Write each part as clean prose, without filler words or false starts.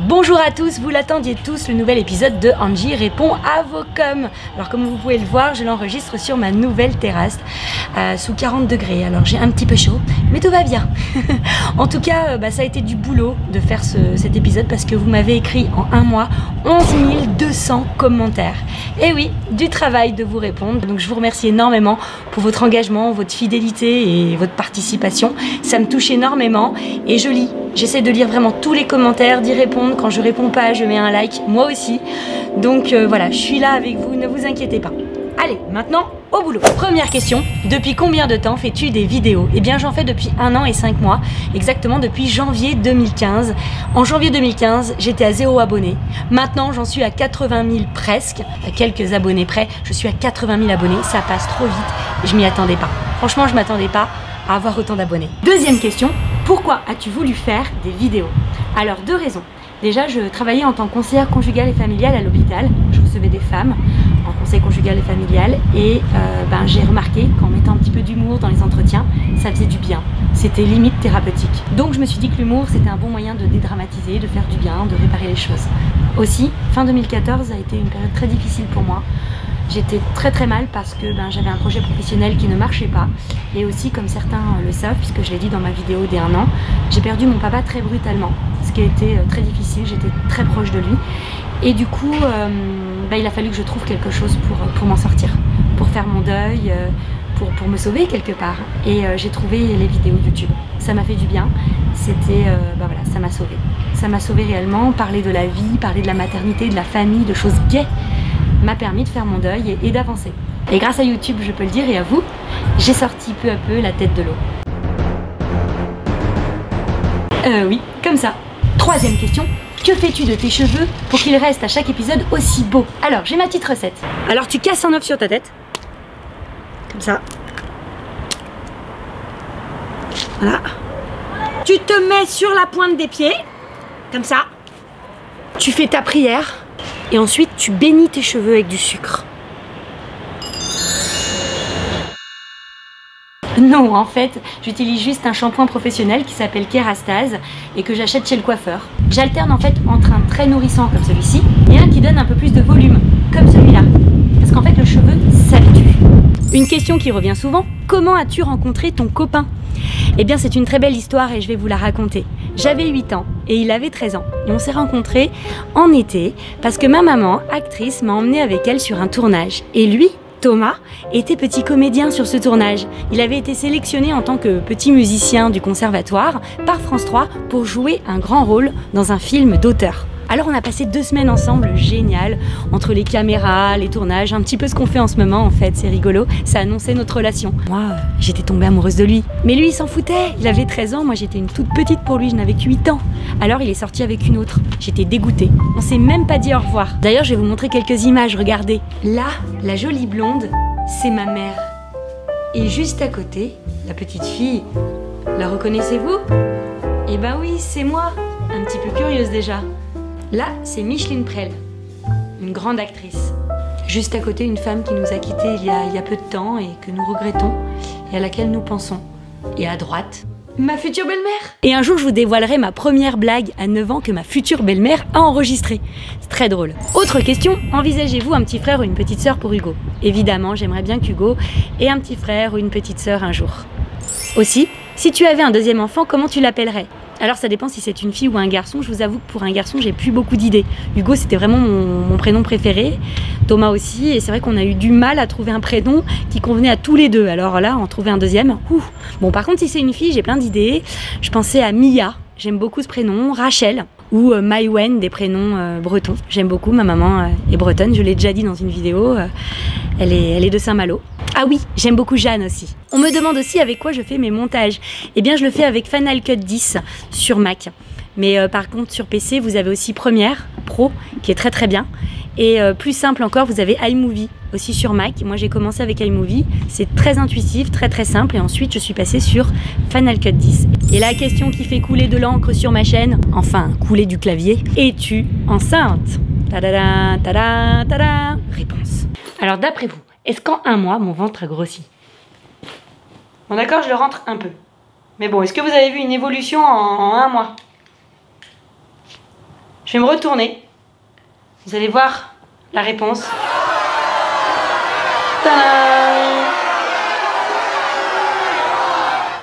Bonjour à tous, vous l'attendiez tous, le nouvel épisode de Angie répond à vos coms. Alors comme vous pouvez le voir, je l'enregistre sur ma nouvelle terrasse sous 40 degrés. Alors j'ai un petit peu chaud, mais tout va bien. En tout cas, ça a été du boulot de faire cet épisode parce que vous m'avez écrit en un mois 11 200 commentaires. Et oui, du travail de vous répondre. Donc je vous remercie énormément pour votre engagement, votre fidélité et votre participation. Ça me touche énormément et je lis. J'essaie de lire vraiment tous les commentaires, d'y répondre. Quand je réponds pas, je mets un like, moi aussi. Donc voilà, je suis là avec vous, ne vous inquiétez pas. Allez, maintenant, au boulot. Première question, depuis combien de temps fais-tu des vidéos? Eh bien, j'en fais depuis 1 an et 5 mois, exactement depuis janvier 2015. En janvier 2015, j'étais à 0 abonnés. Maintenant, j'en suis à 80 000 presque, à quelques abonnés près. Je suis à 80 000 abonnés, ça passe trop vite et je m'y attendais pas. Franchement, je m'attendais pas à avoir autant d'abonnés. Deuxième question, pourquoi as-tu voulu faire des vidéos? Alors, 2 raisons. Déjà, je travaillais en tant que conseillère conjugale et familiale à l'hôpital. Je recevais des femmes en conseil conjugal et familial et j'ai remarqué qu'en mettant un petit peu d'humour dans les entretiens, ça faisait du bien. C'était limite thérapeutique. Donc je me suis dit que l'humour, c'était un bon moyen de dédramatiser, de faire du bien, de réparer les choses. Aussi, fin 2014 a été une période très difficile pour moi. J'étais très mal parce que j'avais un projet professionnel qui ne marchait pas. Et aussi, comme certains le savent, puisque je l'ai dit dans ma vidéo dès 1 an, j'ai perdu mon papa très brutalement. Ce qui a été très difficile, j'étais très proche de lui. Et du coup, il a fallu que je trouve quelque chose pour m'en sortir, pour faire mon deuil, pour me sauver quelque part. Et j'ai trouvé les vidéos YouTube. Ça m'a fait du bien, c'était, ça m'a sauvée. Ça m'a sauvée réellement, parler de la vie, parler de la maternité, de la famille, de choses gaies, m'a permis de faire mon deuil et d'avancer. Et grâce à YouTube, je peux le dire, et à vous, j'ai sorti peu à peu la tête de l'eau. Oui, comme ça. Troisième question, que fais-tu de tes cheveux pour qu'ils restent à chaque épisode aussi beaux? Alors, j'ai ma petite recette. Alors, tu casses un œuf sur ta tête. Comme ça. Voilà. Tu te mets sur la pointe des pieds. Comme ça. Tu fais ta prière. Et ensuite, tu bénis tes cheveux avec du sucre. Non, en fait, j'utilise juste un shampoing professionnel qui s'appelle Kérastase et que j'achète chez le coiffeur. J'alterne en fait entre un très nourrissant comme celui-ci et un qui donne un peu plus de volume, comme celui-là. Parce qu'en fait, le cheveu s'habitue. Une question qui revient souvent, comment as-tu rencontré ton copain? Eh bien, c'est une très belle histoire et je vais vous la raconter. J'avais 8 ans et il avait 13 ans. Et on s'est rencontrés en été parce que ma maman, actrice, m'a emmenée avec elle sur un tournage. Et lui, Thomas, était petit comédien sur ce tournage. Il avait été sélectionné en tant que petit musicien du conservatoire par France 3 pour jouer un grand rôle dans un film d'auteur. Alors on a passé 2 semaines ensemble, génial, entre les caméras, les tournages, un petit peu ce qu'on fait en ce moment en fait, c'est rigolo, ça annonçait notre relation. Moi, j'étais tombée amoureuse de lui. Mais lui, il s'en foutait, il avait 13 ans, moi j'étais une toute petite pour lui, je n'avais que 8 ans. Alors il est sorti avec une autre, j'étais dégoûtée. On s'est même pas dit au revoir. D'ailleurs, je vais vous montrer quelques images, regardez. Là, la jolie blonde, c'est ma mère. Et juste à côté, la petite fille, la reconnaissez-vous? Eh ben oui, c'est moi, un petit peu curieuse déjà. Là, c'est Micheline Prel, une grande actrice. Juste à côté, une femme qui nous a quittés il y a peu de temps et que nous regrettons et à laquelle nous pensons. Et à droite, ma future belle-mère. Et un jour, je vous dévoilerai ma première blague à 9 ans que ma future belle-mère a enregistrée. C'est très drôle. Autre question, envisagez-vous un petit frère ou une petite sœur pour Hugo? Évidemment, j'aimerais bien qu'Hugo ait un petit frère ou une petite sœur un jour. Aussi, si tu avais un deuxième enfant, comment tu l'appellerais? Alors ça dépend si c'est une fille ou un garçon. Je vous avoue que pour un garçon, j'ai plus beaucoup d'idées. Hugo, c'était vraiment mon prénom préféré. Thomas aussi. Et c'est vrai qu'on a eu du mal à trouver un prénom qui convenait à tous les deux. Alors là, en trouver un deuxième. Bon, par contre, si c'est une fille, j'ai plein d'idées. Je pensais à Mia. J'aime beaucoup ce prénom. Rachel. Ou Maïwen, des prénoms bretons. J'aime beaucoup. Ma maman est bretonne. Je l'ai déjà dit dans une vidéo. Elle est de Saint-Malo. Ah oui, j'aime beaucoup Jeanne aussi. On me demande aussi avec quoi je fais mes montages. Eh bien, je le fais avec Final Cut 10 sur Mac. Mais par contre, sur PC, vous avez aussi Premiere Pro, qui est très bien. Et plus simple encore, vous avez iMovie aussi sur Mac. Moi, j'ai commencé avec iMovie. C'est très intuitif, très simple. Et ensuite, je suis passée sur Final Cut 10. Et la question qui fait couler de l'encre sur ma chaîne, enfin, couler du clavier, es-tu enceinte? Tadada, tada, tada. Réponse. Alors, d'après vous, est-ce qu'en 1 mois, mon ventre a grossi? Bon d'accord, je le rentre un peu. Mais bon, est-ce que vous avez vu une évolution en 1 mois? Je vais me retourner. Vous allez voir la réponse. Tadam!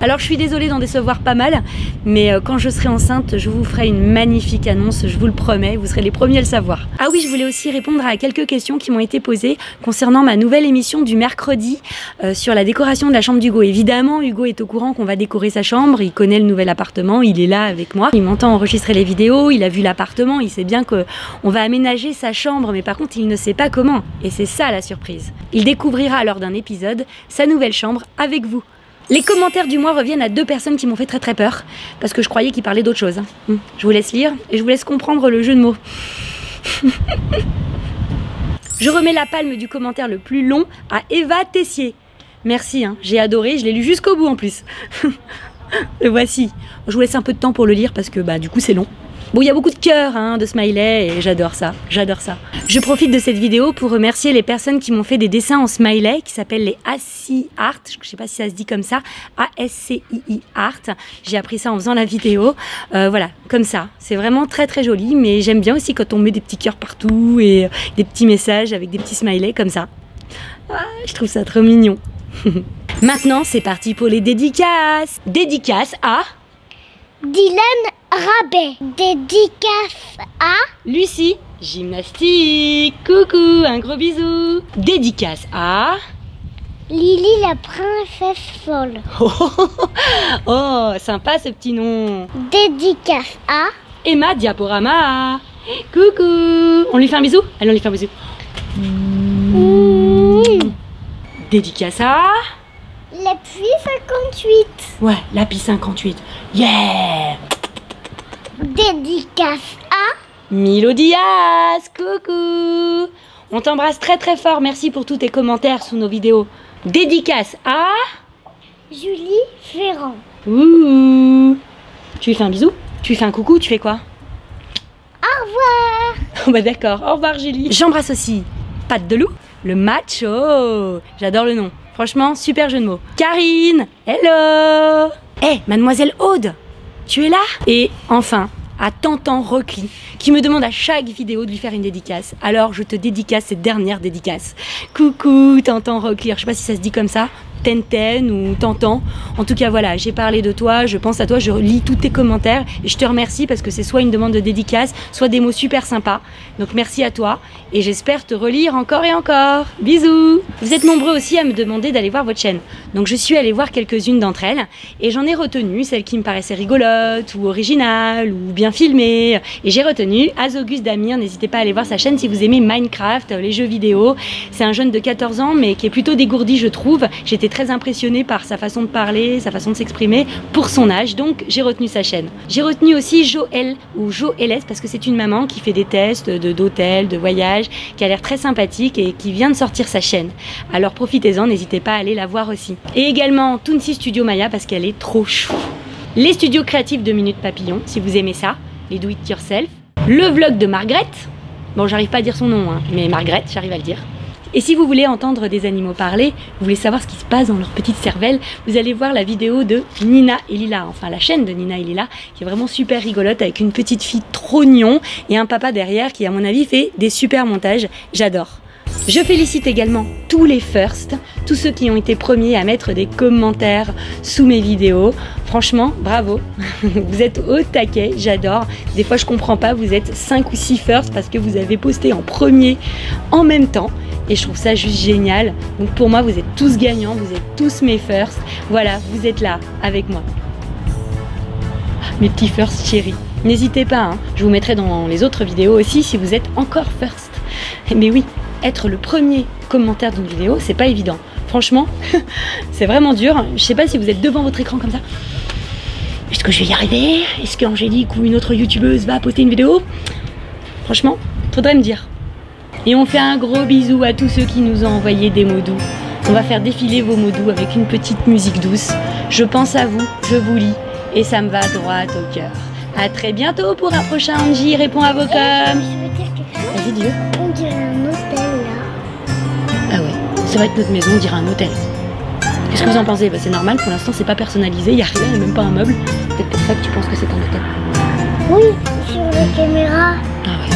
Alors je suis désolée d'en décevoir pas mal, mais quand je serai enceinte, je vous ferai une magnifique annonce, je vous le promets, vous serez les premiers à le savoir. Ah oui, je voulais aussi répondre à quelques questions qui m'ont été posées concernant ma nouvelle émission du mercredi sur la décoration de la chambre d'Hugo. Évidemment, Hugo est au courant qu'on va décorer sa chambre, il connaît le nouvel appartement, il est là avec moi, il m'entend enregistrer les vidéos, il a vu l'appartement, il sait bien qu'on va aménager sa chambre, mais par contre il ne sait pas comment, et c'est ça la surprise. Il découvrira lors d'un épisode sa nouvelle chambre avec vous. Les commentaires du mois reviennent à 2 personnes qui m'ont fait très peur, parce que je croyais qu'ils parlaient d'autre chose. Je vous laisse lire et je vous laisse comprendre le jeu de mots. Je remets la palme du commentaire le plus long à Eva Tessier. Merci, j'ai adoré, je l'ai lu jusqu'au bout en plus. Le voici. Je vous laisse un peu de temps pour le lire parce que du coup c'est long. Bon, il y a beaucoup de cœurs, de smiley, et j'adore ça, j'adore ça. Je profite de cette vidéo pour remercier les personnes qui m'ont fait des dessins en smiley, qui s'appellent les ASCII Art, je sais pas si ça se dit comme ça, ASCII Art. J'ai appris ça en faisant la vidéo, voilà, comme ça. C'est vraiment très joli, mais j'aime bien aussi quand on met des petits cœurs partout, et des petits messages avec des petits smileys comme ça. Ah, je trouve ça trop mignon. Maintenant, c'est parti pour les dédicaces. Dédicace à... Dylan Rabet. Dédicace à Lucie, gymnastique. Coucou, un gros bisou. Dédicace à Lily la princesse folle. Oh, sympa ce petit nom. Dédicace à Emma Diaporama. Coucou. On lui fait un bisou? Allez, on lui fait un bisou. Dédicace à L'appui 58. Ouais, l'API 58. Yeah. Dédicace à Milo Diaz. Coucou. On t'embrasse très fort. Merci pour tous tes commentaires sous nos vidéos. Dédicace à Julie Ferrand. Ouh. Tu lui fais un bisou? Tu lui fais un coucou? Tu fais quoi? Au revoir. Bah d'accord, au revoir Julie. J'embrasse aussi Pat Delou, le macho. J'adore le nom. Franchement, super jeu de mots. Karine, hello. Hey, mademoiselle Aude, tu es là? Et enfin, à Tantan Rockly, qui me demande à chaque vidéo de lui faire une dédicace. Alors, je te dédicace cette dernière dédicace. Coucou, Tantan Rockly. Je sais pas si ça se dit comme ça. Tenten ou Tantan. En tout cas, voilà, j'ai parlé de toi, je pense à toi, je lis tous tes commentaires et je te remercie parce que c'est soit une demande de dédicace, soit des mots super sympas. Donc merci à toi et j'espère te relire encore et encore. Bisous. Vous êtes nombreux aussi à me demander d'aller voir votre chaîne. Donc je suis allée voir quelques-unes d'entre elles et j'en ai retenu celles qui me paraissaient rigolotes ou originales ou bien filmées. Et j'ai retenu Azogus Damir. N'hésitez pas à aller voir sa chaîne si vous aimez Minecraft, les jeux vidéo. C'est un jeune de 14 ans mais qui est plutôt dégourdi, je trouve. J'étais très impressionnée par sa façon de parler, sa façon de s'exprimer pour son âge, donc j'ai retenu sa chaîne. J'ai retenu aussi Joël ou Joëlès parce que c'est une maman qui fait des tests d'hôtels, de voyages, qui a l'air très sympathique et qui vient de sortir sa chaîne. Alors profitez-en, n'hésitez pas à aller la voir aussi. Et également Tounsi Studio Maya parce qu'elle est trop chou. Les studios créatifs de Minute Papillon, si vous aimez ça, les do it yourself. Le vlog de Margaret, bon j'arrive pas à dire son nom, mais Margaret, j'arrive à le dire. Et si vous voulez entendre des animaux parler, vous voulez savoir ce qui se passe dans leur petite cervelle, vous allez voir la vidéo de Nina et Lila, enfin la chaîne de Nina et Lila, qui est vraiment super rigolote avec une petite fille trop mignon et un papa derrière qui à mon avis fait des super montages, j'adore. Je félicite également tous les firsts, tous ceux qui ont été premiers à mettre des commentaires sous mes vidéos. Franchement, bravo, vous êtes au taquet, j'adore. Des fois je comprends pas, vous êtes 5 ou 6 firsts parce que vous avez posté en premier en même temps. Et je trouve ça juste génial. Donc pour moi, vous êtes tous gagnants, vous êtes tous mes firsts. Voilà, vous êtes là avec moi. Mes petits firsts chéris. N'hésitez pas, je vous mettrai dans les autres vidéos aussi si vous êtes encore first. Mais oui, être le premier commentaire d'une vidéo, c'est pas évident. Franchement, c'est vraiment dur. Je sais pas si vous êtes devant votre écran comme ça. Est-ce que je vais y arriver? Est-ce qu'Angélique ou une autre youtubeuse va poster une vidéo? Franchement, faudrait me dire. Et on fait un gros bisou à tous ceux qui nous ont envoyé des mots doux. On va faire défiler vos mots doux avec une petite musique douce. Je pense à vous, je vous lis et ça me va droit au cœur. À très bientôt pour un prochain Angie répond à vos coms. Je veux dire quelque chose. Vas-y, dis-le. On dirait un hôtel là. Ah ouais, c'est vrai que notre maison on dirait un hôtel. Qu'est-ce que vous en pensez? C'est normal, pour l'instant c'est pas personnalisé, il n'y a rien, même pas un meuble. Peut-être pour ça que tu penses que c'est un hôtel. Oui, sur les caméras. Ah ouais.